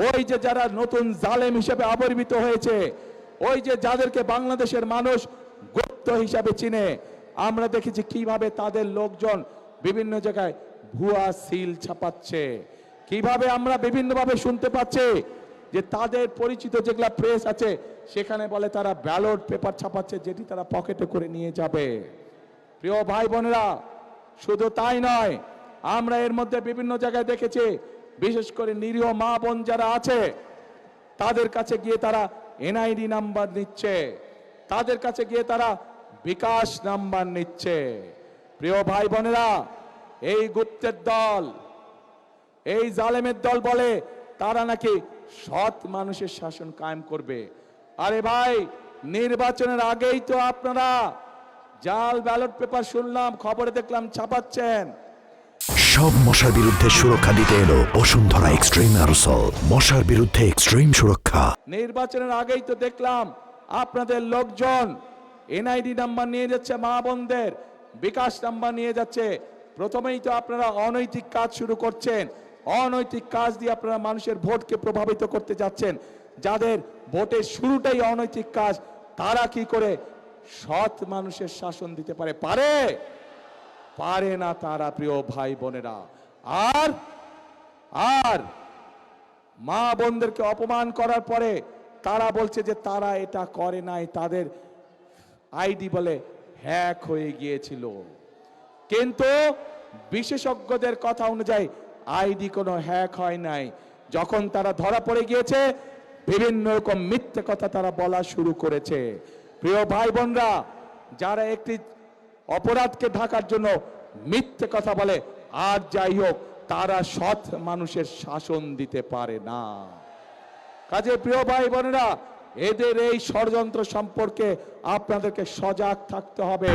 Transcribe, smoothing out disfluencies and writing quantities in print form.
ওই যে যারা নতুন জালেম হিসেবে আবির্ভূত হয়েছে, ওই যে যাদেরকে বাংলাদেশের মানুষ গুপ্ত হিসাবে চিনে, আমরা দেখেছি কিভাবে তাদের লোকজন বিভিন্ন জায়গায় ভুয়া সিল ছাপাচ্ছে, কিভাবে আমরা বিভিন্নভাবে শুনতে পাচ্ছি যে তাদের পরিচিত যেগুলা প্রেস আছে সেখানে বলে তারা ব্যালট পেপার ছাপাচ্ছে, যেটি তারা পকেটে করে নিয়ে যাবে। প্রিয় ভাই বোনেরা, শুধু তাই নয়, আমরা এর মধ্যে বিভিন্ন জায়গায় দেখেছি বিশেষ করে নিরীহ মা বোন যারা আছে তাদের কাছে গিয়ে তারা এনআইডি নাম্বার নিচ্ছে, তাদের কাছে গিয়ে তারা বিকাশ নাম্বার নিচ্ছে। প্রিয় ভাই বোনেরা, এই গুপ্তের দল, এই জালেমের দল বলে তারা নাকি সৎ মানুষের শাসন কায়েম করবে। আরে ভাই, নির্বাচনের আগেই তো আপনারা জাল ব্যালট পেপার শুনলাম, খবরে দেখলাম ছাপাচ্ছেন। সব মশার বিরুদ্ধে সুরক্ষা দিতে এলো বসুন্ধরা এক্সট্রিম অ্যারোসল, মশার বিরুদ্ধে এক্সট্রিম সুরক্ষা। নির্বাচনের আগেই তো দেখলাম আপনাদের লোকজন এনআইডি নাম্বার নিয়ে যাচ্ছে, মা বোনদের বিকাশ নাম্বার নিয়ে যাচ্ছে। প্রথমেই তো আপনারা অনৈতিক কাজ শুরু করছেন, অনৈতিক কাজ দিয়ে আপনারা মানুষের ভোটকে প্রভাবিত করতে যাচ্ছেন। যাদের ভোটের শুরুটাই অনৈতিক কাজ, তারা কি করে সৎ মানুষের শাসন দিতে পারে? পারে না তারা, প্রিয় ভাই বোনেরা। আর মা বোনদেরকে অপমান করার পরে তারা বলছে যে তারা এটা করে নাই, তাদের আইডি বলে হ্যাক হয়ে গিয়েছিল। কিন্তু বিশেষজ্ঞদের কথা অনুযায়ী আইডি কোনো হ্যাক হয় নাই। যখন তারা ধরা পড়ে গিয়েছে, বিভিন্ন রকম মিথ্যে কথা তারা বলা শুরু করেছে। প্রিয় ভাই বোনরা, যারা একটি অপরাধকে ঢাকার জন্য মিথ্যে কথা বলে, আর যাই হোক, তারা সৎ মানুষের শাসন দিতে পারে না। কাজে প্রিয় ভাই বোনেরা, এদের এই ষড়যন্ত্র সম্পর্কে আপনাদেরকে সজাগ থাকতে হবে।